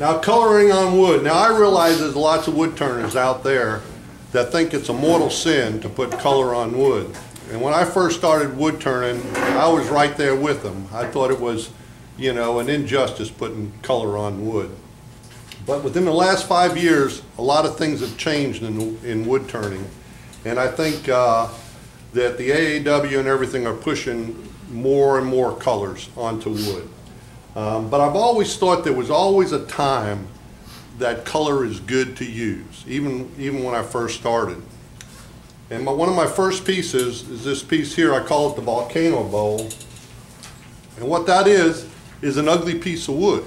Now, coloring on wood. Now, I realize there's lots of wood turners out there that think it's a mortal sin to put color on wood. And when I first started wood turning, I was right there with them. I thought it was, you know, an injustice putting color on wood. But within the last 5 years, a lot of things have changed in wood turning. And I think that the AAW and everything are pushing more and more colors onto wood. But I've always thought there was always a time that color is good to use, even when I first started. And one of my first pieces is this piece here. I call it the Volcano Bowl. And what that is an ugly piece of wood.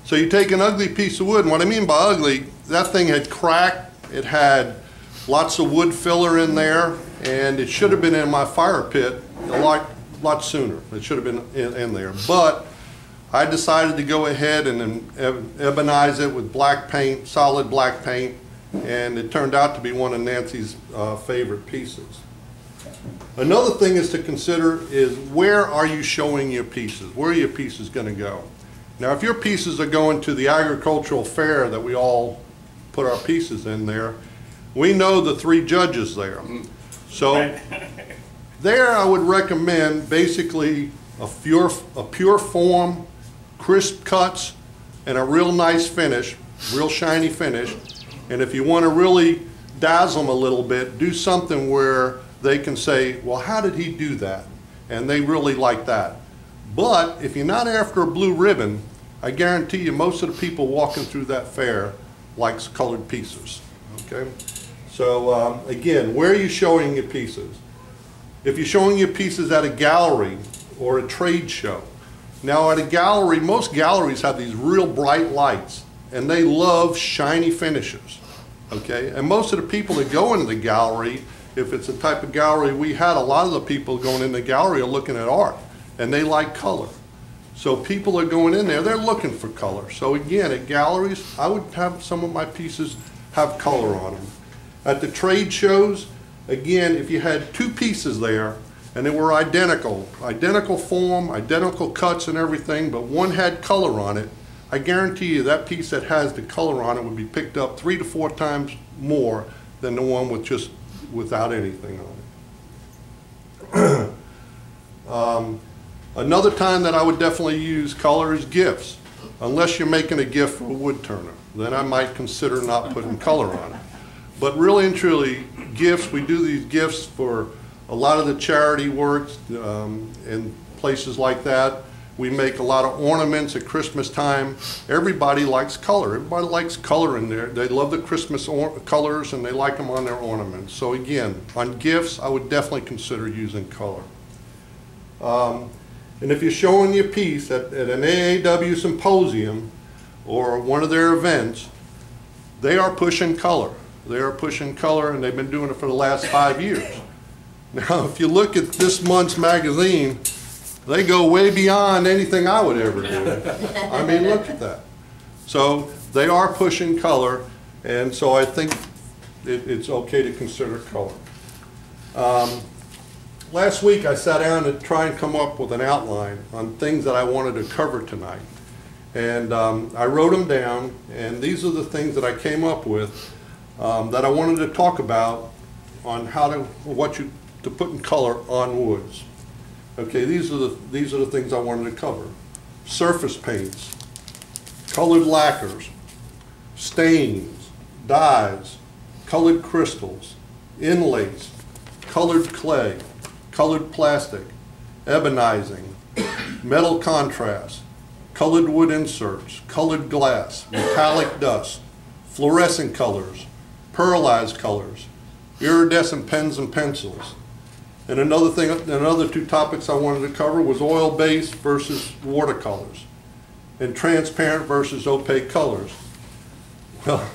So you take an ugly piece of wood, and what I mean by ugly, that thing had cracked, it had lots of wood filler in there, and it should have been in my fire pit a lot sooner. It should have been in there. But I decided to go ahead and ebonize it with black paint, solid black paint, and it turned out to be one of Nancy's favorite pieces. Another thing is to consider is, where are you showing your pieces? Where are your pieces going to go? Now, if your pieces are going to the agricultural fair that we all put our pieces in there, we know the 3 judges there. So there I would recommend basically a pure form, crisp cuts, and a real nice finish, real shiny finish. And if you want to really dazzle them a little bit, do something where they can say, well, how did he do that? And they really like that. But if you're not after a blue ribbon, I guarantee you most of the people walking through that fair likes colored pieces. Okay? So again, where are you showing your pieces? If you're showing your pieces at a gallery or a trade show. Now, at a gallery, most galleries have these real bright lights, and they love shiny finishes. Okay? And most of the people that go into the gallery, if it's the type of gallery we had, a lot of the people going in the gallery are looking at art, and they like color. So people are going in there, they're looking for color. So again, at galleries, I would have some of my pieces have color on them. At the trade shows, again, if you had 2 pieces there and they were identical form, identical cuts and everything, but one had color on it, I guarantee you that piece that has the color on it would be picked up 3 to 4 times more than the one with just without anything on it. Another time that I would definitely use color is gifts, unless you're making a gift for a wood turner. Then I might consider not putting color on it. But really and truly, gifts, we do these gifts for a lot of the charity works and places like that. We make a lot of ornaments at Christmas time. Everybody likes color. Everybody likes color in there. They love the Christmas colors, and they like them on their ornaments. So again, on gifts, I would definitely consider using color. And if you're showing your piece at an AAW symposium or one of their events, they are pushing color. They are pushing color, and they've been doing it for the last 5 years. Now, if you look at this month's magazine, they go way beyond anything I would ever do. I mean, look at that. So they are pushing color, and so I think it's okay to consider color. Last week I sat down to try and come up with an outline on things that I wanted to cover tonight. And I wrote them down, and these are the things that I came up with that I wanted to talk about on how to put in color on woods. Okay, these are the things I wanted to cover. Surface paints, colored lacquers, stains, dyes, colored crystals, inlays, colored clay, colored plastic, ebonizing, metal contrast, colored wood inserts, colored glass, metallic dust, fluorescent colors, pearlized colors, iridescent pens and pencils. And another 2 topics I wanted to cover was oil-based versus watercolors, and transparent versus opaque colors. Well,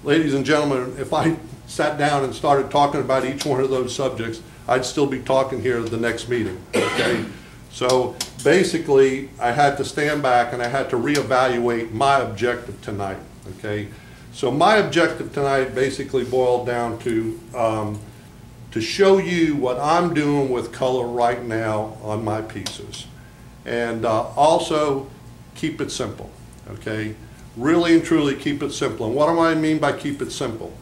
ladies and gentlemen, if I sat down and started talking about each one of those subjects, I'd still be talking here at the next meeting, okay? So basically, I had to stand back and I had to reevaluate my objective tonight, okay? So my objective tonight basically boiled down to show you what I'm doing with color right now on my pieces. And also keep it simple, okay? really and truly keep it simple. And what do I mean by keep it simple?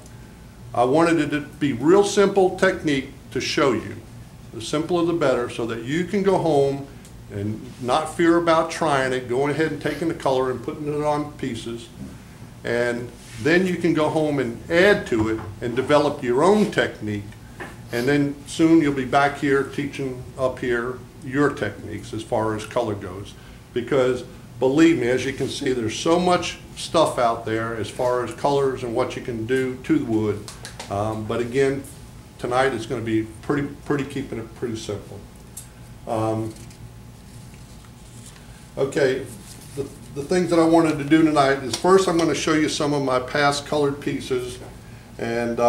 I wanted it to be real simple technique to show you. The simpler the better, so that you can go home and not fear about trying it, going ahead and taking the color and putting it on pieces. And then you can go home and add to it and develop your own technique. And then soon you'll be back here teaching up here your techniques as far as color goes. Because believe me, as you can see, there's so much stuff out there as far as colors and what you can do to the wood. But again, tonight it's going to be pretty keeping it pretty simple. Okay, the things that I wanted to do tonight is first I'm going to show you some of my past colored pieces and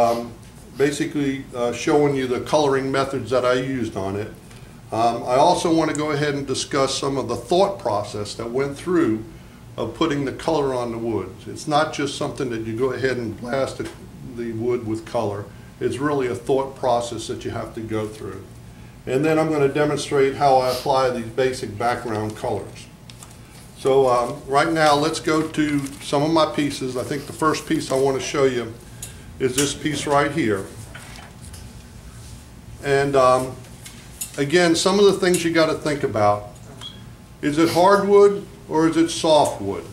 basically showing you the coloring methods that I used on it. I also want to go ahead and discuss some of the thought process that went through of putting the color on the wood. It's not just something that you go ahead and blast the wood with color. It's really a thought process that you have to go through. And then I'm going to demonstrate how I apply these basic background colors. So right now let's go to some of my pieces. I think the first piece I want to show you is this piece right here. And again, some of the things you got to think about. Is it hardwood or is it softwood?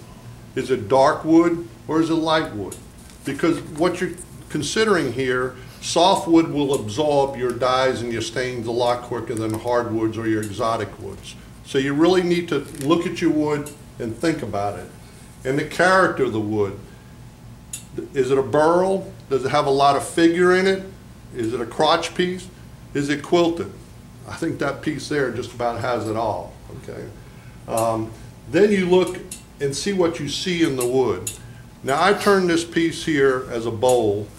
Is it dark wood or is it light wood? Because what you're considering here, softwood will absorb your dyes and your stains a lot quicker than hardwoods or your exotic woods. So you really need to look at your wood and think about it. And the character of the wood. Is it a burl? Does it have a lot of figure in it? Is it a crotch piece? Is it quilted? I think that piece there just about has it all. Okay. Then you look and see what you see in the wood. Now I turned this piece here as a bowl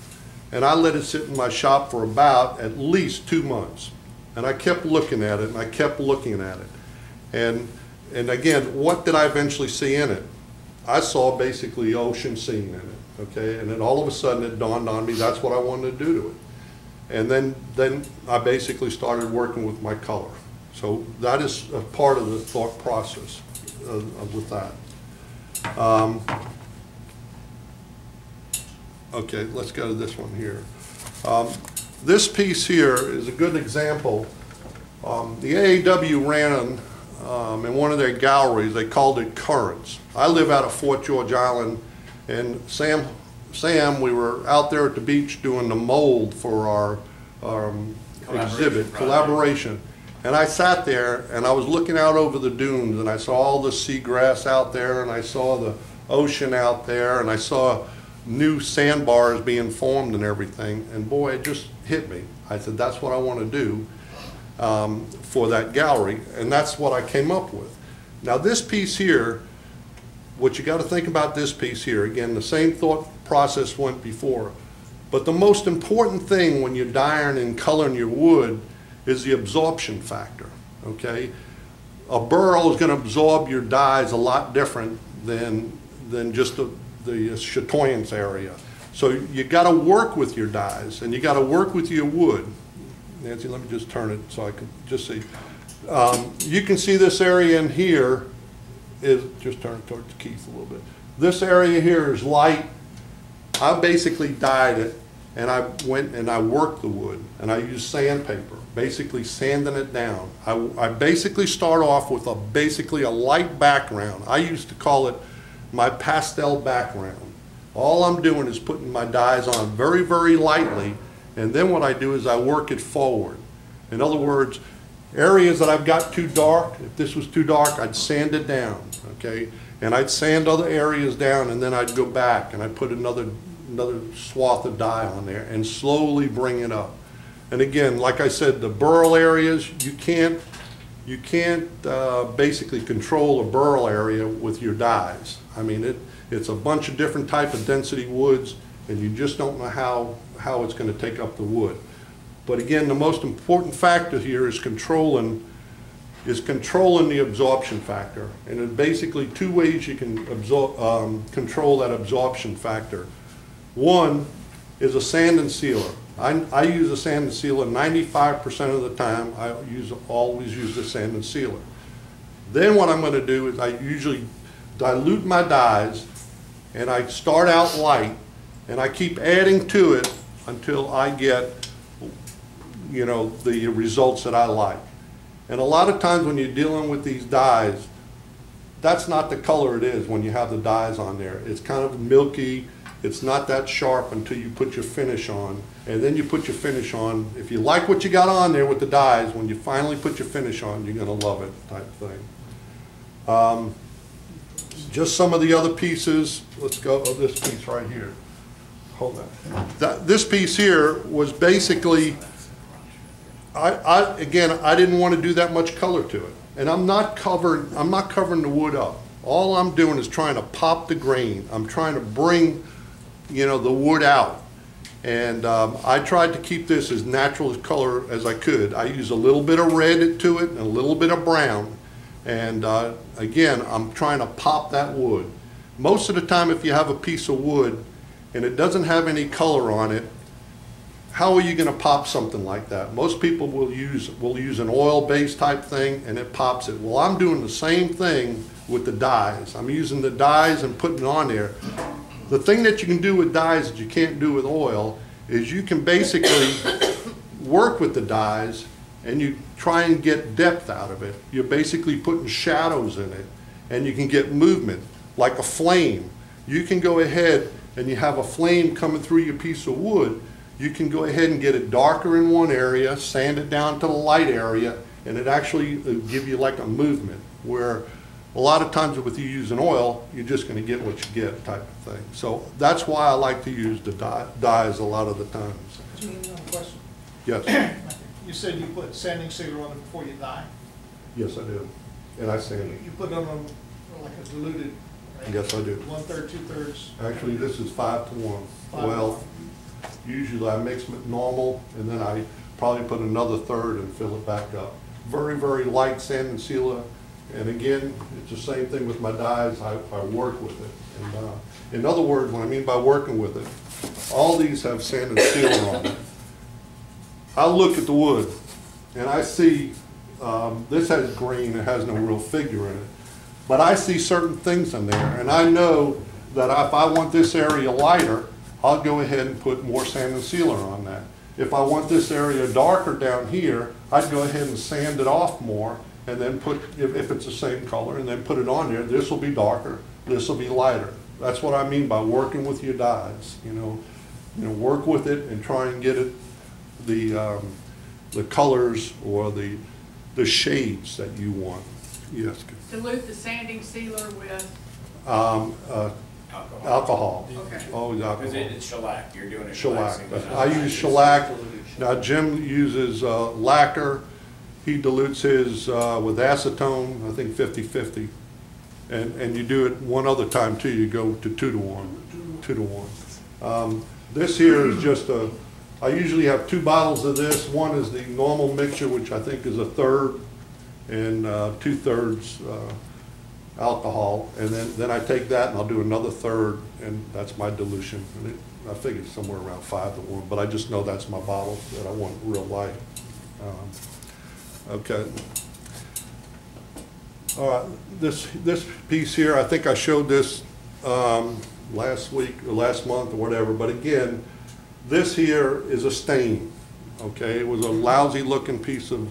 and I let it sit in my shop for about at least 2 months. And I kept looking at it and I kept looking at it. And again, what did I eventually see in it? I saw basically ocean scene in it, okay? And then all of a sudden it dawned on me that's what I wanted to do to it. And then I basically started working with my color. So that is a part of the thought process with that. Okay, let's go to this one here. This piece here is a good example. The AAW ran in one of their galleries, they called it Currents. I live out of Fort George Island, and Sam, we were out there at the beach doing the mold for our exhibit, collaboration. And I sat there and I was looking out over the dunes and I saw all the seagrass out there and I saw the ocean out there and I saw new sandbars being formed and everything, and boy, it just hit me. I said, that's what I want to do for that gallery, and that's what I came up with. Now this piece here, what you got to think about this piece here, again, the same thought process went before, but the most important thing when you're dyeing and coloring your wood is the absorption factor, okay? A burl is going to absorb your dyes a lot different than just the chatoyance area. So you got to work with your dyes and you got to work with your wood. Nancy, let me just turn it so I can just see. You can see this area in here is, just turn it towards Keith a little bit. This area here is light. I basically dyed it and I went and I worked the wood and I used sandpaper, basically sanding it down. I basically start off with basically a light background. I used to call it my pastel background. All I'm doing is putting my dyes on very, very lightly, and then what I do is I work it forward. In other words, areas that I've got too dark, if this was too dark, I'd sand it down, okay? And I'd sand other areas down, and then I'd go back and I'd put another swath of dye on there and slowly bring it up. And again, like I said, the burl areas, you can't basically control a burl area with your dyes. I mean, it's a bunch of different type of density woods, and you just don't know how it's going to take up the wood. But again, the most important factor here is controlling the absorption factor. And there's basically two ways you can control that absorption factor. One is a sand and sealer. I use a sand and sealer 95% of the time. I always use the sand and sealer. Then what I'm going to do is I usually dilute my dyes and I start out light, and I keep adding to it until I get, you know, the results that I like. And a lot of times when you're dealing with these dyes, that's not the color it is when you have the dyes on there. It's kind of milky. It's not that sharp until you put your finish on. And then you put your finish on. If you like what you got on there with the dyes, when you finally put your finish on, you're going to love it, type thing. Just some of the other pieces. Let's go, oh, this piece right here. Hold on. This piece here was basically, again, I didn't want to do that much color to it. And I'm not covering the wood up. All I'm doing is trying to pop the grain. I'm trying to bring, you know, the wood out. And I tried to keep this as natural a color as I could. I used a little bit of red to it and a little bit of brown. And again, I'm trying to pop that wood. Most of the time, if you have a piece of wood and it doesn't have any color on it, how are you going to pop something like that? Most people will use an oil-based type thing and it pops it. Well, I'm doing the same thing with the dyes. I'm using the dyes and putting it on there. The thing that you can do with dyes that you can't do with oil is you can basically work with the dyes and you try and get depth out of it. You're basically putting shadows in it and you can get movement, like a flame. You can go ahead and you have a flame coming through your piece of wood. You can go ahead and get it darker in one area, sand it down to the light area, and it actually give you like a movement, where a lot of times with you using oil, you're just going to get what you get type of thing. So that's why I like to use the dyes a lot of the times. Jimmy, you have a question? Yes. You said you put sanding sealer on it before you dye? Yes, I do. And I sand it. You put it on like a diluted, right? Yes, I do. 1/3, 2/3? Actually, this is 5 to 1. 5 to Well, 1. usually I mix it normal, and then I probably put another third and fill it back up. Very, very light sand and sealer. And again, it's the same thing with my dyes. I work with it. And in other words, what I mean by working with it, all these have sand and sealer on it. I look at the wood, and I see this has grain. It has no real figure in it. But I see certain things in there, and I know that if I want this area lighter, I'll go ahead and put more sand and sealer on that. If I want this area darker down here, I'd go ahead and sand it off more and then put, if it's the same color, and then put it on there. This will be darker, this will be lighter. That's what I mean by working with your dyes. You know, work with it and try and get it the colors or the shades that you want. Yes. Dilute the sanding sealer with? Alcohol. Okay. Always alcohol. Because it's shellac, you're doing a Shellac. shellac. I use shellac. Now Jim uses lacquer. He dilutes his with acetone, I think 50-50. And you do it one other time too, you go to 2 to 1. 2 to 1. This here is just I usually have 2 bottles of this. One is the normal mixture, which I think is 1/3, and 2/3 alcohol, and then I take that and I'll do another 1/3, and that's my dilution. And I figure it's somewhere around 5 to 1, but I just know that's my bottle that I want real light. Okay. All right, this piece here, I think I showed this last week or last month or whatever, but again, this here is a stain. Okay, it was a lousy looking piece of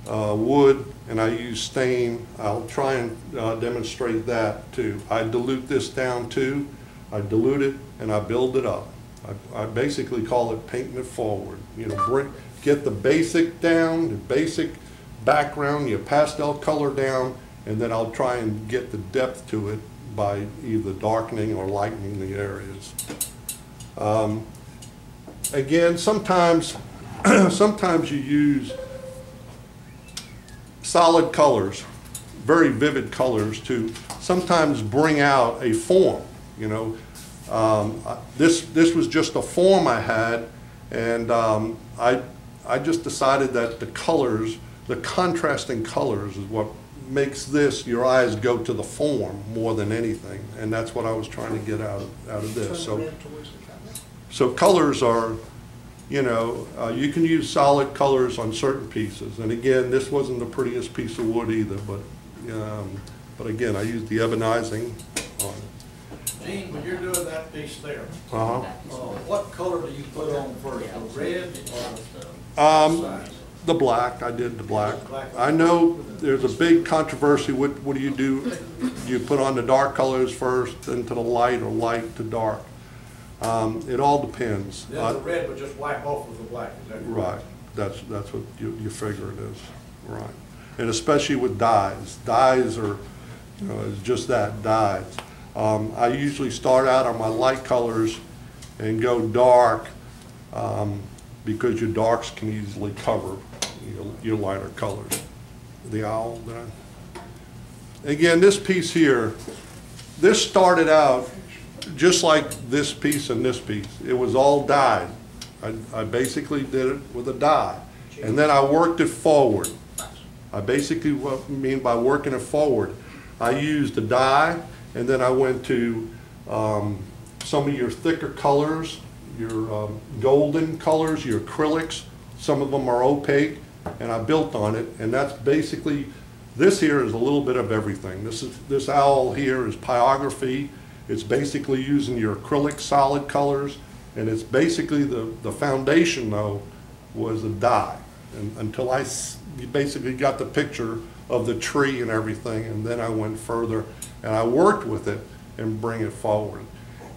wood, and I use stain. I'll try and demonstrate that too. I dilute this down too. I dilute it and I build it up. I basically call it painting it forward. You know, get the basic down, the basic background, your pastel color down, and then I'll try and get the depth to it by either darkening or lightening the areas. Again, sometimes you use solid colors, very vivid colors, to sometimes bring out a form. You know, this was just a form I had, and I just decided that the colors, the contrasting colors, is what makes this, your eyes go to the form more than anything, and that's what I was trying to get out of this. So colors are, you know, you can use solid colors on certain pieces. And again, this wasn't the prettiest piece of wood either, but again, I used the ebonizing on it. Gene, when you're doing that piece there, Uh-huh. what color do you put on first, the red or size? The black, I did the black. I know there's a big controversy, what do you do? Do you put on the dark colors first, then to the light, or light to dark? It all depends. Then the red would just wipe off with the black, is that correct? Right, that's what you figure it is, right. And especially with dyes. Dyes are, you know, it's just that, dyes. I usually start out on my light colors and go dark, because your darks can easily cover your lighter colors. The owl, again, this piece here, this started out just like this piece and this piece. It was all dyed. I basically did it with a dye. And then I worked it forward. I basically, what I mean by working it forward, I used a dye, and then I went to some of your thicker colors, your golden colors, your acrylics. Some of them are opaque, and I built on it. And that's basically, this here is a little bit of everything. This owl here is pyrography. It's basically using your acrylic solid colors, and it's basically the foundation though was a dye. And until I basically got the picture of the tree and everything, and then I went further and I worked with it and bring it forward.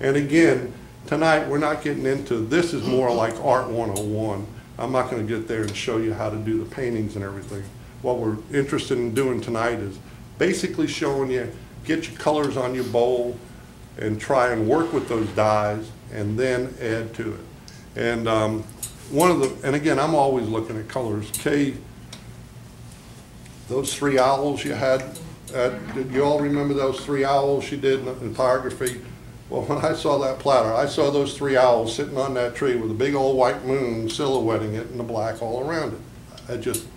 And again, tonight we're not getting into, this is more like Art 101. I'm not going to get there and show you how to do the paintings and everything. What we're interested in doing tonight is basically showing you, get your colors on your bowl and try and work with those dyes and then add to it. And and again, I'm always looking at colors. Kay, those 3 owls you had, did you all remember those 3 owls you did in photography? Well, when I saw that platter, I saw those 3 owls sitting on that tree with a big old white moon silhouetting it and the black all around it.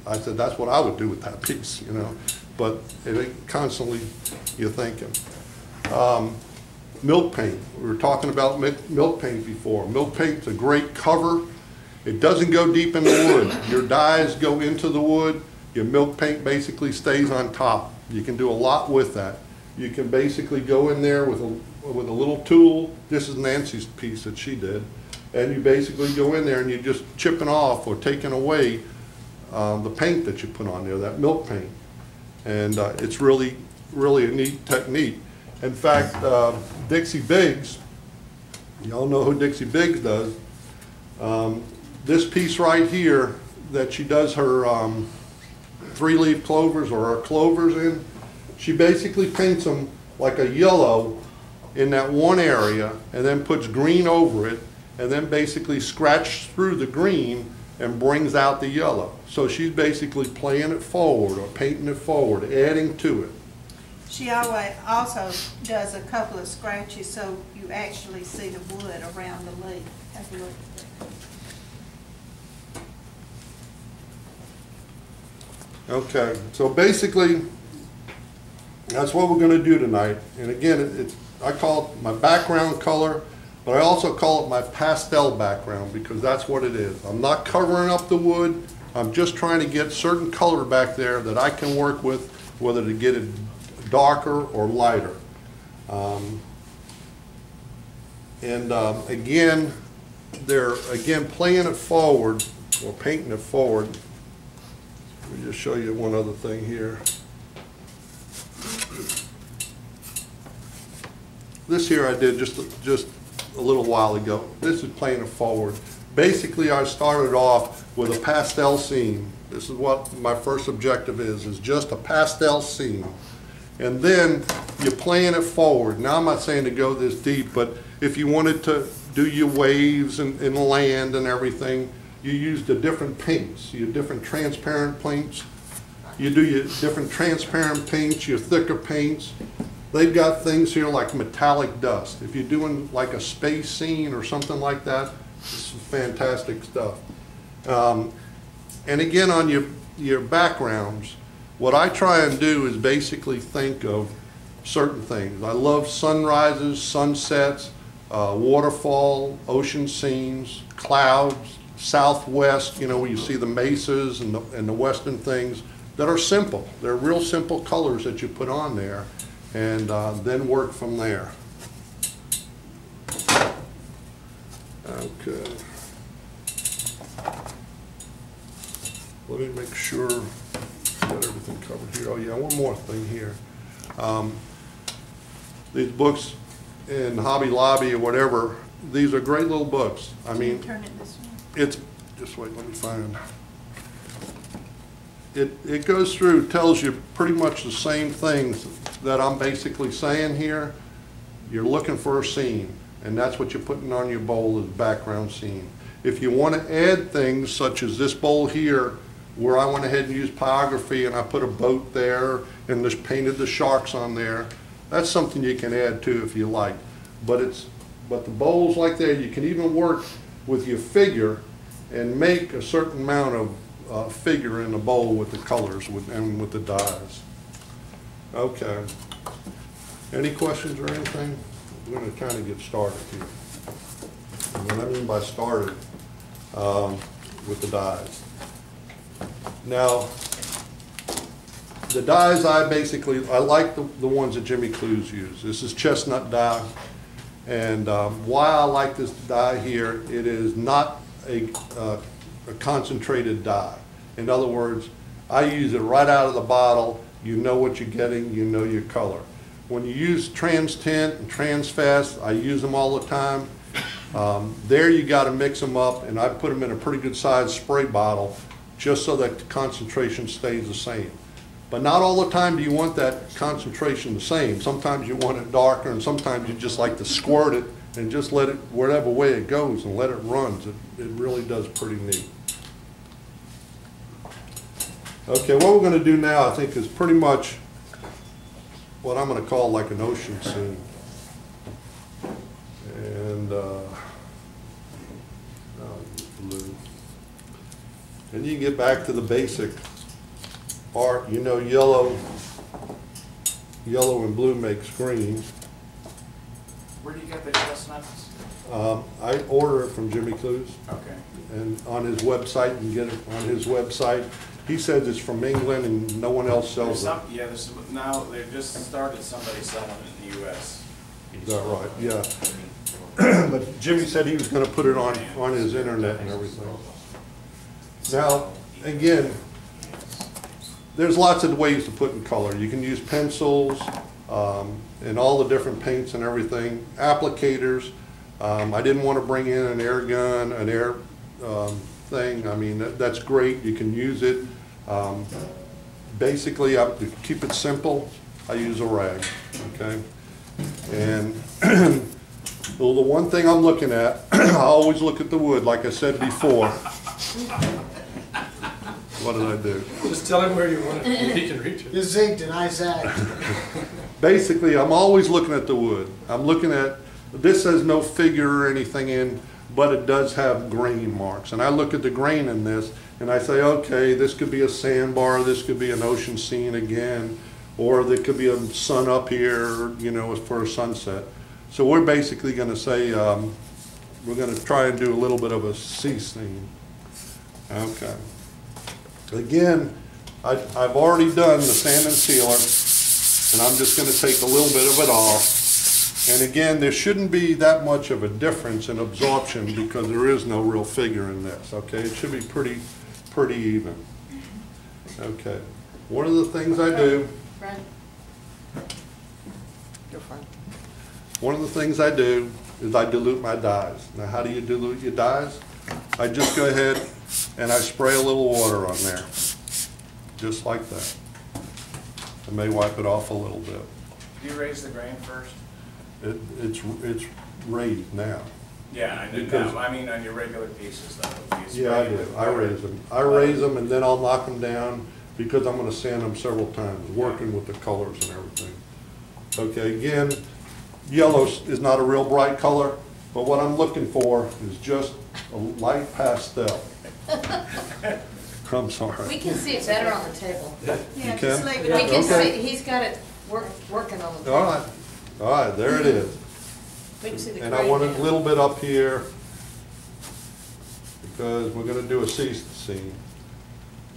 I said, that's what I would do with that piece, you know. But it constantly, you're thinking. Milk paint. We were talking about milk paint before. Milk paint's a great cover. It doesn't go deep in the wood. Your dyes go into the wood. Your milk paint basically stays on top. You can do a lot with that. You can basically go in there with a little tool. This is Nancy's piece that she did. And you basically go in there and you're just chipping off or taking away the paint that you put on there, that milk paint. And it's really, really a neat technique. In fact, Dixie Biggs, y'all know who Dixie Biggs does. This piece right here that she does her 3-leaf clovers or her clovers in, she basically paints them like a yellow in that one area and then puts green over it and then basically scratches through the green and brings out the yellow. So she's basically playing it forward or painting it forward, adding to it. She always also does a couple of scratches so you actually see the wood around the leaf. Have a look at that. Okay, so basically, that's what we're going to do tonight. And again, I call it my background color, but I also call it my pastel background because that's what it is. I'm not covering up the wood. I'm just trying to get certain color back there that I can work with, whether to get it darker or lighter. Again, they're playing it forward or painting it forward. Let me just show you one other thing here. This here I did just a little while ago. This is playing it forward. Basically, I started off with a pastel scene. This is what my first objective is just a pastel scene. And then you're playing it forward. Now, I'm not saying to go this deep, but if you wanted to do your waves and land and everything, you use the different paints, your different transparent paints. You do your different transparent paints, your thicker paints. They've got things here like metallic dust. If you're doing like a space scene or something like that, this is fantastic stuff. And again, on your backgrounds, what I try and do is basically think of certain things. I love sunrises, sunsets, waterfall, ocean scenes, clouds, southwest, you know, where you see the mesas and the western things that are simple. They're real simple colors that you put on there and then work from there. Okay. Let me make sure I've got everything covered here. Oh yeah, one more thing here. These books in Hobby Lobby or whatever, these are great little books. I mean, Turn it this way. it's, just wait, let me find. It goes through, tells you pretty much the same things that I'm basically saying here. You're looking for a scene, and that's what you're putting on your bowl as background scene. If you want to add things such as this bowl here, where I went ahead and used pyrography and I put a boat there and just painted the sharks on there, that's something you can add to if you like. But the bowls like that, you can even work with your figure and make a certain amount of figure in the bowl with the colors and with the dyes. Okay. Any questions or anything? We're going to kind of get started here. And what I mean by started with the dyes. Now, the dyes I like the ones that Jimmy Clues used. This is chestnut dye. And why I like this dye here, it is not a concentrated dye. In other words, I use it right out of the bottle. You know what you're getting, you know your color. When you use trans tint and trans fast, I use them all the time. There you got to mix them up, and I put them in a pretty good sized spray bottle just so that the concentration stays the same. But not all the time do you want that concentration the same. Sometimes you want it darker, and sometimes you just like to squirt it and just let it, whatever way it goes, and let it run. It really does pretty neat. Okay, what we're going to do now, I think, is pretty much what I'm going to call like an ocean scene. And blue. And you get back to the basic art. You know, yellow and blue makes green. Where do you get the chestnuts? I order it from Jimmy Clues. Okay. And on his website, you can get it on his website. He says it's from England and no one else sells it. Yeah, now they've just started somebody selling it in the U.S. Is that right? Yeah. But Jimmy said he was going to put it on his internet and everything. Now, again, there's lots of ways to put in color. You can use pencils and all the different paints and everything. Applicators. I didn't want to bring in an air gun, an air thing. I mean, that's great. You can use it. Basically, to keep it simple, I use a rag. Okay. And well, the one thing I'm looking at, I always look at the wood, like I said before. What did I do? Just tell him where you want it. He can reach it. You zigged and I zagged. Basically, I'm always looking at the wood. I'm looking at, this says no figure or anything in, but it does have grain marks. And I look at the grain in this, and I say, okay, this could be a sandbar, this could be an ocean scene again, or there could be a sun up here, you know, for a sunset. So we're basically going to say, we're going to try and do a little bit of a sea scene. Okay. Again, I've already done the sand and sealer, and I'm just going to take a little bit of it off. And again, there shouldn't be that much of a difference in absorption because there is no real figure in this, okay? It should be pretty even. Okay. One of the things I do, one of the things I do is I dilute my dyes. Now, how do you dilute your dyes? I just go ahead and I spray a little water on there, just like that. I may wipe it off a little bit. Do you raise the grain first? It's raised now. Yeah, I do. Because, I mean, on your regular pieces, though. Yeah, I do. I raise them. I raise them, and then I'll knock them down because I'm going to sand them several times, working with the colors and everything. Okay, again, yellow is not a real bright color, but what I'm looking for is just a light pastel. I'm sorry. We can see it better on the table. Yeah, You just can? leave We it can on. see, he's got it working on the table. All right, there it is. We can see the And I grain want a now. little bit up here because we're going to do a sea scene.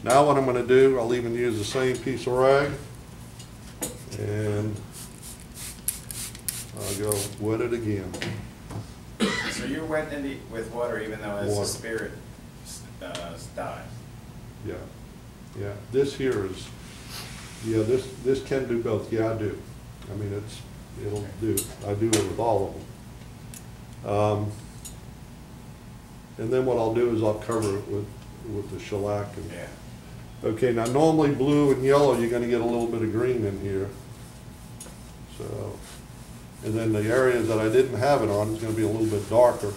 Now what I'm going to do, I'll even use the same piece of rag, and I'll go wet it again. So you're wetting it with water even though it's Water. a spirit dye? Yeah, yeah. This here is, yeah, this can do both. Yeah, I do. I mean, it'll do, I do it with all of them. And then what I'll do is I'll cover it with the shellac. And, Yeah. okay, now normally blue and yellow, you're gonna get a little bit of green in here. So, and then the areas that I didn't have it on is gonna be a little bit darker.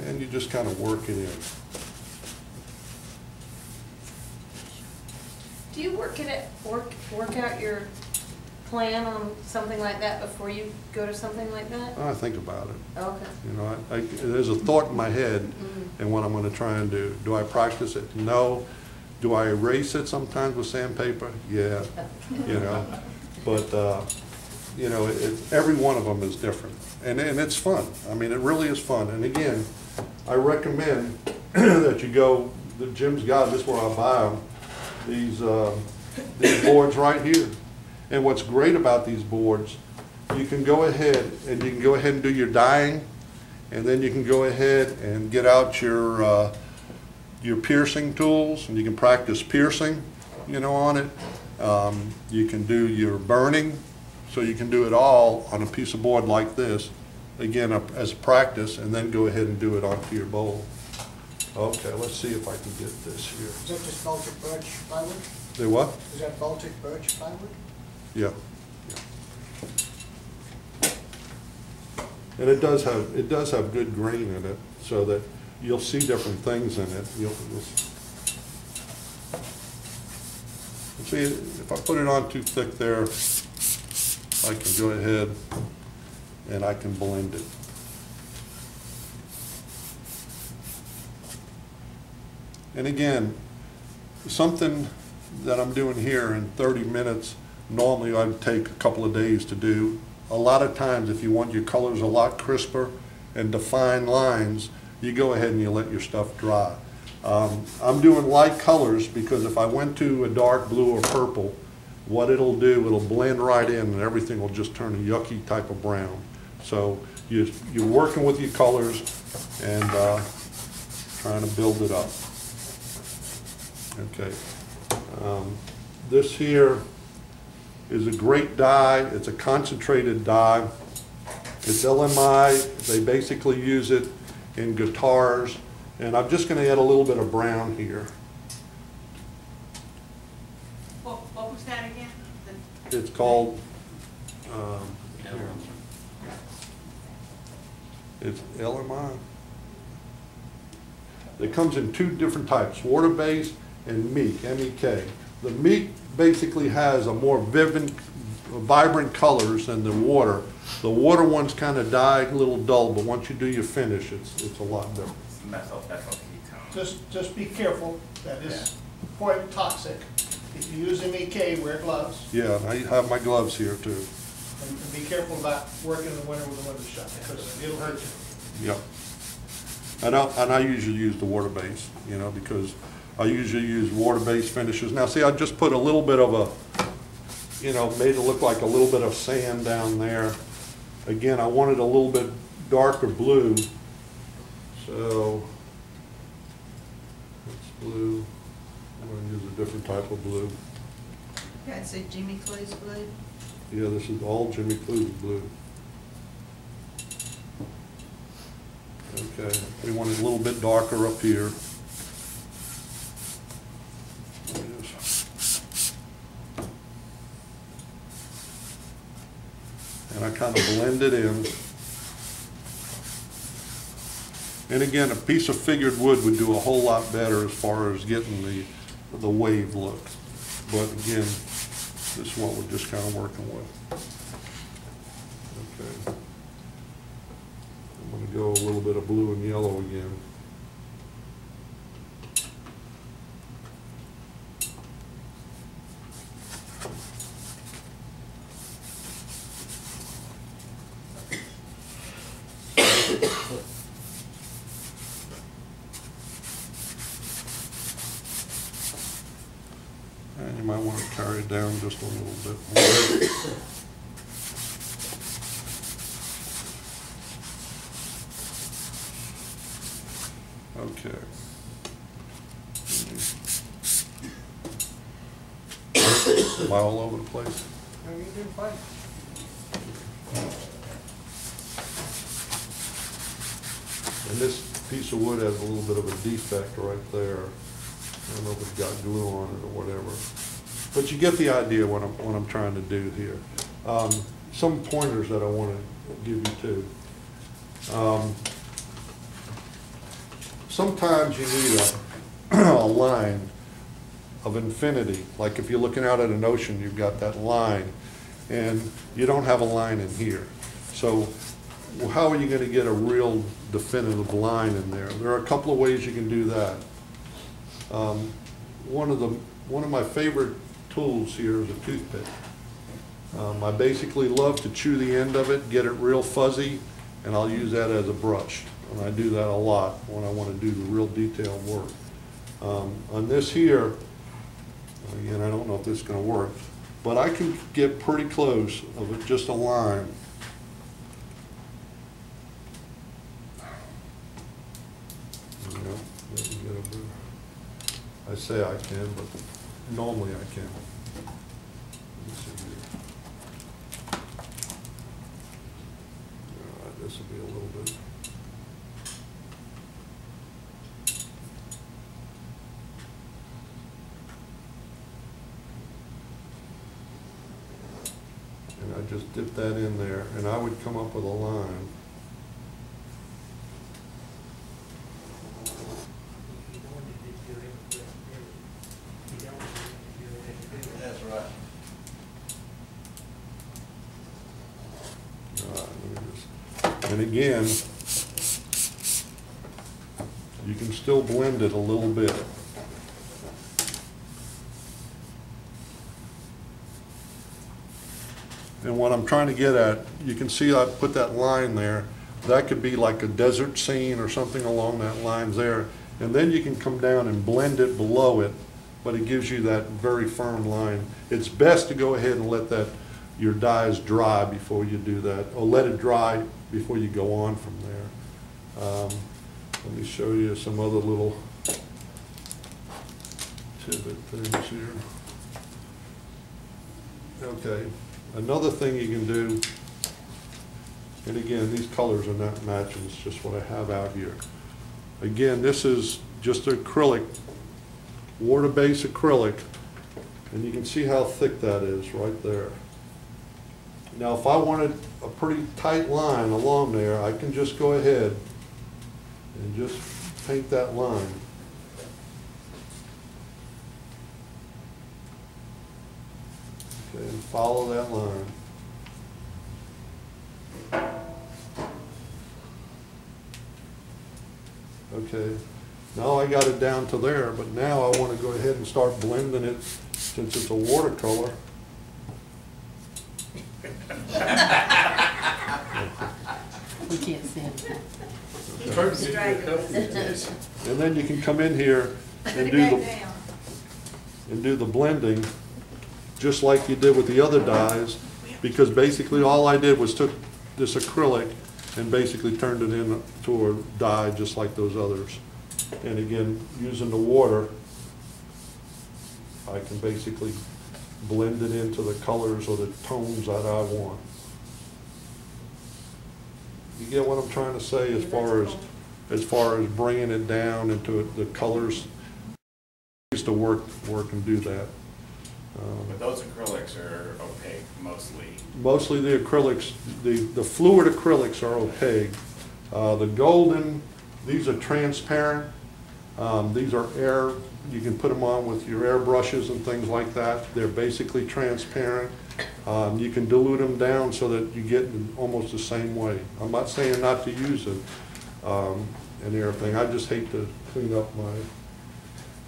And you just kind of work it in. Do you work out your plan on something like that before you go to something like that? I think about it. Okay. You know, there's a thought in my head and what I'm gonna try and do. Do I practice it? No. Do I erase it sometimes with sandpaper? Yeah, you know. But, you know, every one of them is different. And it's fun. I mean, it really is fun. And again, I recommend that you go, Jim's got, this is where I buy them, these boards right here. And what's great about these boards, you can go ahead and do your dyeing, and then you can go ahead and get out your piercing tools, and you can practice piercing, you know, on it. You can do your burning, so you can do it all on a piece of board like this, again, as a practice, and then go ahead and do it onto your bowl. Okay, let's see if I can get this here. Is that just Baltic birch plywood? Do what? Is that Baltic birch plywood? Yeah. And it does have good grain in it, so that you'll see different things in it. You'll see, if I put it on too thick there, I can go ahead and I can blend it. And again, something that I'm doing here in 30 minutes, normally I'd take a couple of days to do. A lot of times, if you want your colors a lot crisper and defined lines, you go ahead and you let your stuff dry. I'm doing light colors because if I went to a dark blue or purple, what it'll do, it'll blend right in and everything will just turn a yucky type of brown. So you're working with your colors and trying to build it up. Okay. This here is a great dye. It's a concentrated dye. It's LMI. They basically use it in guitars. And I'm just going to add a little bit of brown here. What was that again? It's called, it's LMI. It comes in two different types, water-based and meek, M-E-K. The meek basically has a more vibrant colors than the water. The water ones kind of die a little dull, but once you do your finish, it's a lot different. Methyl ketone. Just be careful, that is quite toxic. If you use MEK, wear gloves, Yeah, and I have my gloves here too. and be careful about working in the winter with the windows shut, because it'll hurt you. Yep. And I usually use the water base, you know, because I usually use water-based finishes. Now, see, I just put a little bit of a, you know, made it look like a little bit of sand down there. Again, I wanted a little bit darker blue, so that's blue. I'm going to use a different type of blue. That's a Jimmy Clue's blue. Yeah, this is all Jimmy Clue's blue. Okay, we want it a little bit darker up here. And I kind of blend it in. And again, a piece of figured wood would do a whole lot better as far as getting the wave look. But again, this is what we're just kind of working with. Okay. I'm going to go a little bit of blue and yellow again. And you might want to carry it down just a little bit more. Okay. Am I all over the place? No, you're doing fine. And this piece of wood has a little bit of a defect right there. I don't know if it's got glue on it or whatever. But you get the idea what I'm trying to do here. Some pointers that I want to give you too. Sometimes you need a line of infinity. Like if you're looking out at an ocean, you've got that line, and you don't have a line in here. So how are you going to get a real definitive line in there? There are a couple of ways you can do that. One of my favorite tools here is a toothpick. I basically love to chew the end of it, get it real fuzzy, and I'll use that as a brush. And I do that a lot when I want to do the real detailed work. On this here, again, I don't know if this is going to work, but I can get pretty close of it, just a line. You know, let me get over there. I say I can, but normally I can. Let me see here. This will be a little bit. And I just dip that in there, and I would come up with a line. That's right. And again, you can still blend it a little bit. And what I'm trying to get at, you can see I put that line there. That could be like a desert scene or something along that lines there. And then you can come down and blend it below it, but it gives you that very firm line. It's best to go ahead and let your dyes dry before you do that, or let it dry before you go on from there. Let me show you some other little tidbit things here. Okay, another thing you can do, and again, these colors are not matching, it's just what I have out here. Again, this is just acrylic, water-based acrylic, and you can see how thick that is right there. Now, if I wanted a pretty tight line along there, I can just go ahead and just paint that line. Okay, and follow that line. Okay, now I got it down to there, but now I want to go ahead and start blending it since it's a watercolor. We can't see it. And then you can come in here and do the blending just like you did with the other dyes, because basically all I did was took this acrylic and basically turned it into a dye just like those others. And again, using the water, I can basically blend it into the colors or the tones that I want. You get what I'm trying to say as far as bringing it down into the colors? I used to work and do that. But those acrylics are opaque mostly. Mostly the acrylics, the fluid acrylics are opaque. The golden, these are transparent. These are air, you can put them on with your air brushes and things like that. They're basically transparent. You can dilute them down so that you get almost the same way. I'm not saying not to use it and everything. I just hate to clean up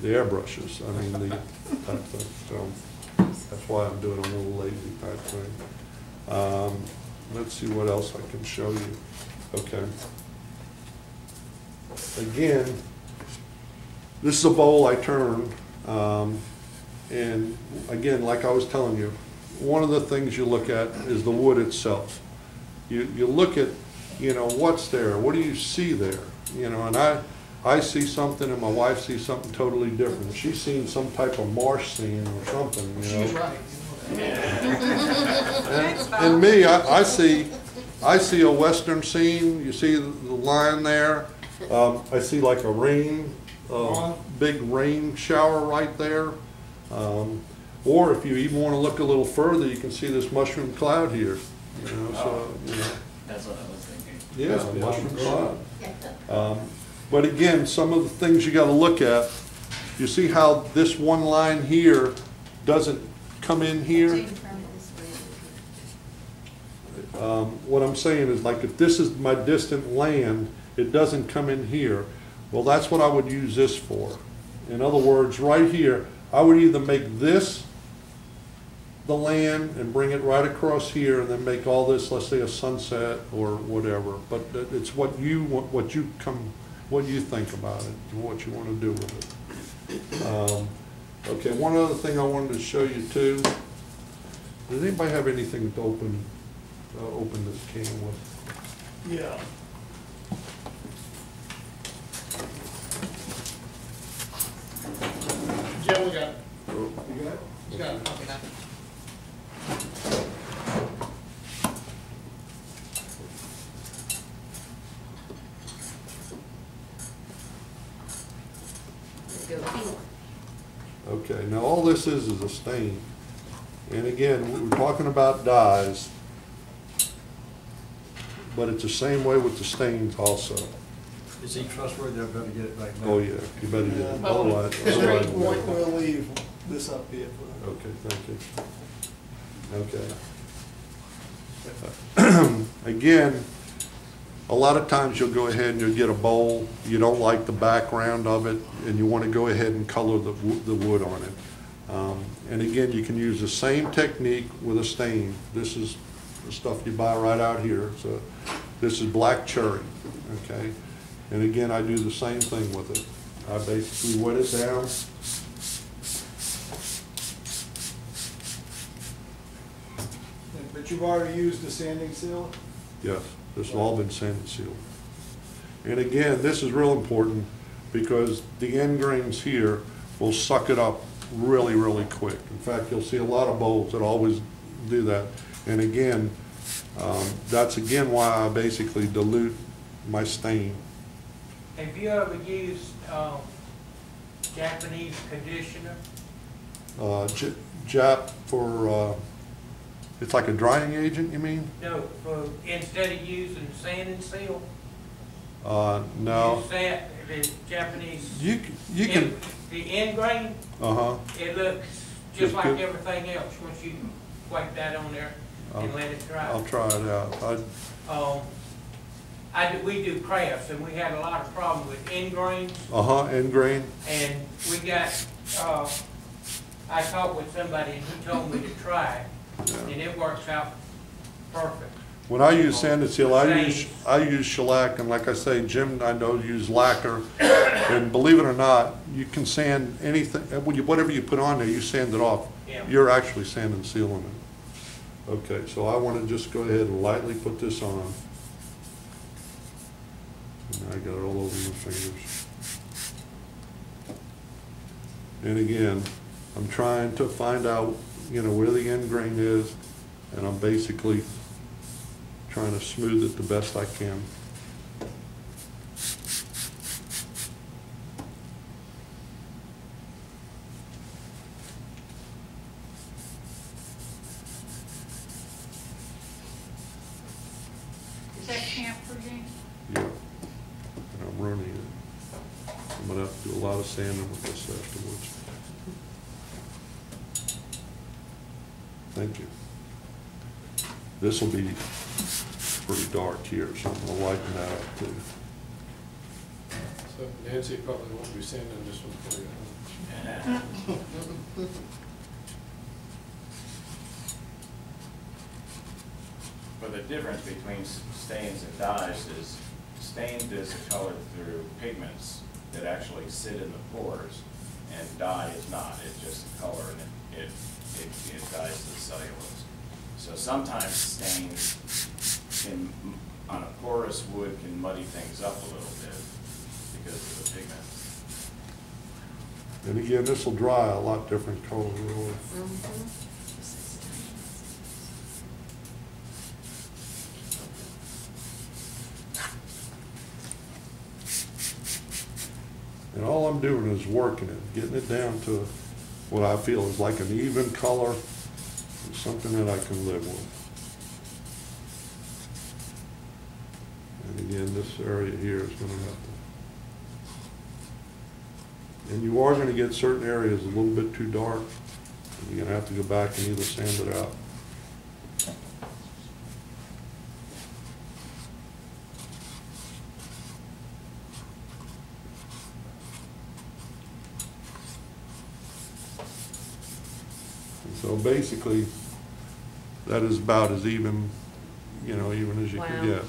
the air brushes. I mean, the type thing. So that's why I'm doing a little lazy type thing. Let's see what else I can show you. Okay. Again, this is a bowl I turned, and again, like I was telling you, one of the things you look at is the wood itself. You look at, what's there, what do you see there? And I I see something and my wife sees something totally different. She's seen some type of marsh scene or something, you know. She's right. And me, I see a western scene. You see the line there. I see like a big rain shower right there. Or if you even want to look a little further, you can see this mushroom cloud here. You know, so you know. That's what I was thinking. Yeah, mushroom cloud. But again, some of the things you got to look at. You see how this one line here doesn't come in here? What I'm saying is, like, if this is my distant land, it doesn't come in here. Well, that's what I would use this for. In other words, right here, I would either make this the land and bring it right across here and then make all this, let's say, a sunset or whatever. But it's what you want, what you think about it and what you want to do with it. Okay, one other thing I wanted to show you too. Does anybody have anything to open this can with? Yeah. Jim, we got it. You got it? You got it. Okay. Okay, now all this is a stain. And again, we're talking about dyes, but it's the same way with the stains also. Is he trustworthy? I better get it back now. Oh, yeah, you better get it. Straight point, we'll leave this up here. Okay, thank you. Okay. Again, a lot of times you'll go ahead and you'll get a bowl, you don't like the background of it, and you want to go ahead and color the wood on it. And again, you can use the same technique with a stain. This is the stuff you buy right out here. So this is black cherry, okay? And again, I do the same thing with it. I basically wet it down. But you've already used the sanding seal? Yes, this has all been sand sealed. And again, this is real important because the end grains here will suck it up really, really quick. In fact, you'll see a lot of bowls that always do that. And again, that's again why I basically dilute my stain. Have you ever used Japanese conditioner? Jap for, it's like a drying agent, you mean? No, instead of using sand and seal? No. Use that, the Japanese. You can. The end grain, it looks just like good. everything else once you wipe that on there and let it dry. I'll try it out. We do crafts, and we had a lot of problems with end grains. End grain. And we got, I talked with somebody and he told me to try it, and it works out perfect. When I use sand and seal, I use shellac, and like I say, Jim, I know, use lacquer. And believe it or not, you can sand anything, whatever you put on there, you sand it off. Yeah. You're actually sand and sealing it. Okay, so I want to just go ahead and lightly put this on. And I got it all over my fingers. And again, I'm trying to find out, where the end grain is, and I'm basically trying to smooth it the best I can. Is that camphor, James? Yeah, and I'm running it. I'm gonna have to do a lot of sanding with this afterwards. Thank you. This will be pretty dark here, so I'm gonna lighten that up too. So Nancy probably won't be sending this one for you. But the difference between stains and dyes is stained is colored through pigments that actually sit in the pores, and dye is not. It's just a color, and it dyes the cellulose. So sometimes stains on a porous wood can muddy things up a little bit because of the pigments. And again, this will dry a lot different color really. And all I'm doing is working it, getting it down to what I feel is like an even color, something that I can live with. And again, this area here is going to have to, and you are going to get certain areas a little bit too dark. And you're going to have to go back and either sand it out. So basically, that is about as even, even as you can get,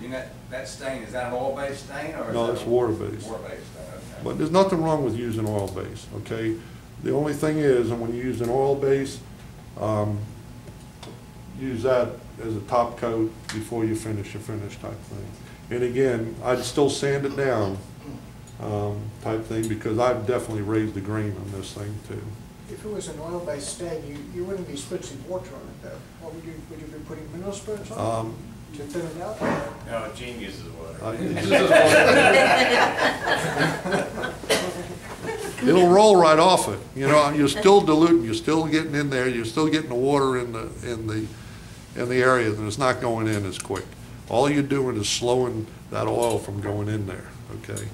You know, that stain, is that an oil-based stain or? No, it's water-based. Water-based stain, okay. But there's nothing wrong with using oil base, okay? The only thing is, and when you use an oil base, use that as a top coat before you finish your finish type thing. And again, I'd still sand it down type thing because I've definitely raised the grain on this thing too. If it was an oil-based stain, you wouldn't be spritzing water on it though. What would you be putting mineral spirits on it to thin it out? No, Gene uses water. It'll roll right off it. You're still diluting, you're still getting in there, you're still getting the water in the area, and it's not going in as quick. All you're doing is slowing that oil from going in there, okay?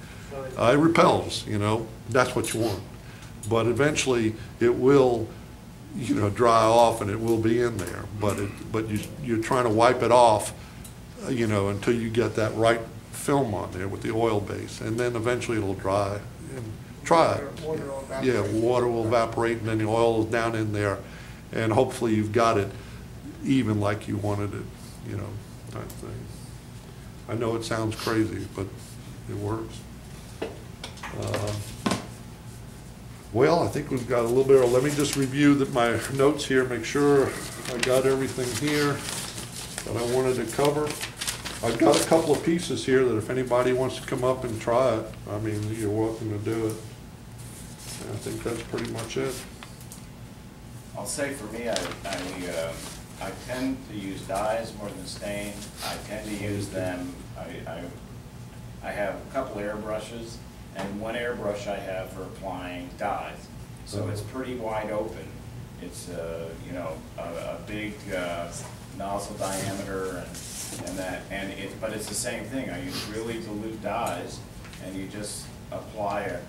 It repels, that's what you want. But eventually it will, dry off and it will be in there. But you're trying to wipe it off, until you get that right film on there with the oil base, and then eventually it'll dry. And try it. Water will evaporate. Yeah, water will evaporate, and then the oil is down in there, and hopefully you've got it even like you wanted it, type thing. I know it sounds crazy, but it works. Well, I think we've got a little bit, let me just review my notes here, make sure I got everything here that I wanted to cover. I've got a couple of pieces here that if anybody wants to come up and try it, I mean, you're welcome to do it. And I think that's pretty much it. I'll say for me, I tend to use dyes more than stain. I tend to use them, I have a couple airbrushes, and one airbrush I have for applying dyes. So it's pretty wide open. It's a big nozzle diameter but it's the same thing. I use really dilute dyes, and you just apply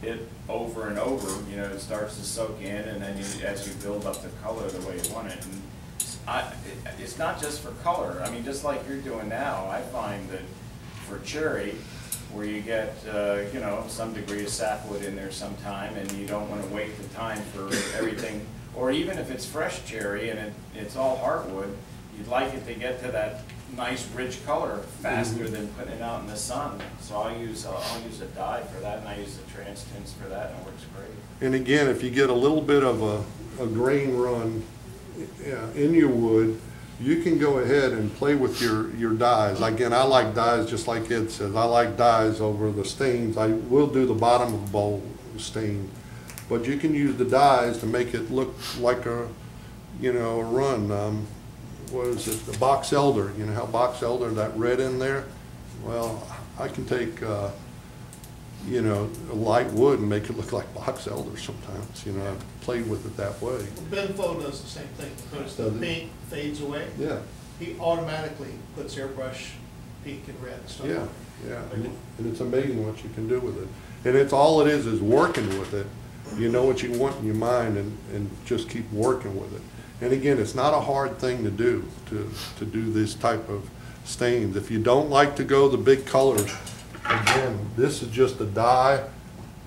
it over and over. It starts to soak in, and then as you build up the color the way you want it. And it's not just for color. I mean, just like you're doing now, I find that for cherry, where you get, some degree of sapwood in there sometime, and you don't want to wait the time for everything, or even if it's fresh cherry and it's all heartwood, you'd like it to get to that nice rich color faster than putting it out in the sun. So I'll use a dye for that, and I use the trans tints for that, and it works great. And again, if you get a little bit of a grain run in your wood, you can go ahead and play with your dyes. Again, I like dyes just like Ed says. I like dyes over the stains. I will do the bottom of the bowl stain, but you can use the dyes to make it look like a run. What is it? The box elder. You know how box elder, that red in there? Well, I can take a light wood and make it look like box elder sometimes. I've played with it that way. Ben Foe does the same thing. Notice the pink fades away. Yeah. He automatically puts airbrush pink and red and stuff. Yeah, yeah, and it's amazing what you can do with it. And it's all it is working with it. You know what you want in your mind, and just keep working with it. And again, it's not a hard thing to do this type of stains. If you don't like to go the big colors, again, this is just a dye,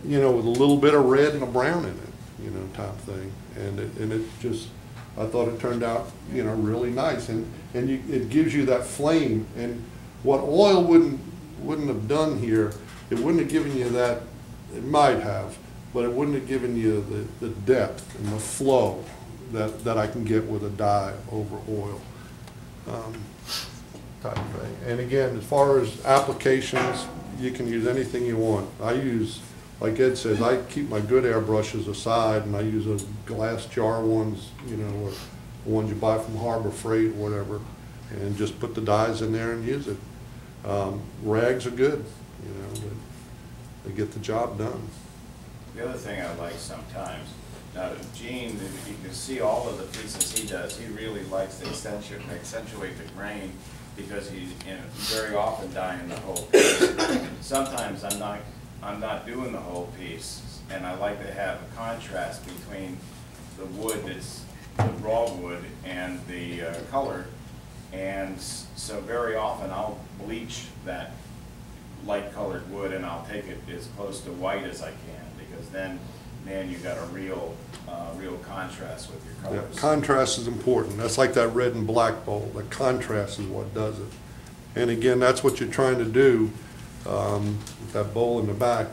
with a little bit of red and a brown in it, type thing. And it just, I thought it turned out, really nice. And it gives you that flame. And what oil wouldn't have done here, it wouldn't have given you that. It might have, but it wouldn't have given you the depth and the flow that I can get with a dye over oil. type of thing. And again, as far as applications, you can use anything you want. I use, like Ed says, I keep my good airbrushes aside, and I use those glass jar ones, you know, or the ones you buy from Harbor Freight, whatever, and just put the dyes in there and use it. Rags are good, you know, they get the job done. The other thing I like sometimes, now Gene, you can see all of the pieces he does, he really likes to accentuate the grain because he's very often dyeing the whole piece. Sometimes I'm not doing the whole piece, and I like to have a contrast between the wood that's the raw wood and the color. And so very often I'll bleach that light colored wood and I'll take it as close to white as I can, because then, man, you got a real contrast with your colors. Yeah, contrast is important. That's like that red and black bowl. The contrast is what does it. And again, that's what you're trying to do with that bowl in the back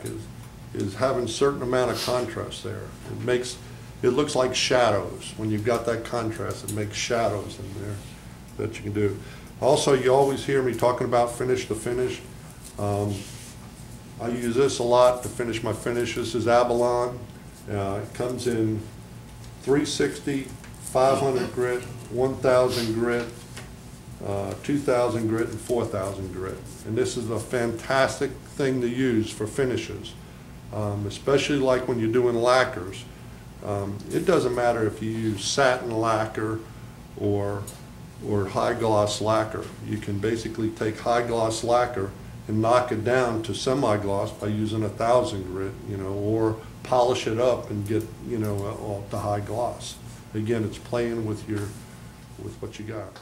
is having a certain amount of contrast there. It looks like shadows. When you've got that contrast, it makes shadows in there that you can do. Also, you always hear me talking about finish to finish. I use this a lot to finish my finish. This is Abalone. It comes in 360, 500 grit, 1000 grit, 2000 grit, and 4000 grit. And this is a fantastic thing to use for finishes, especially like when you're doing lacquers. It doesn't matter if you use satin lacquer or high gloss lacquer. You can basically take high gloss lacquer and knock it down to semi-gloss by using 1000 grit, you know, or polish it up and get, you know, the high gloss. Again, it's playing with what you got.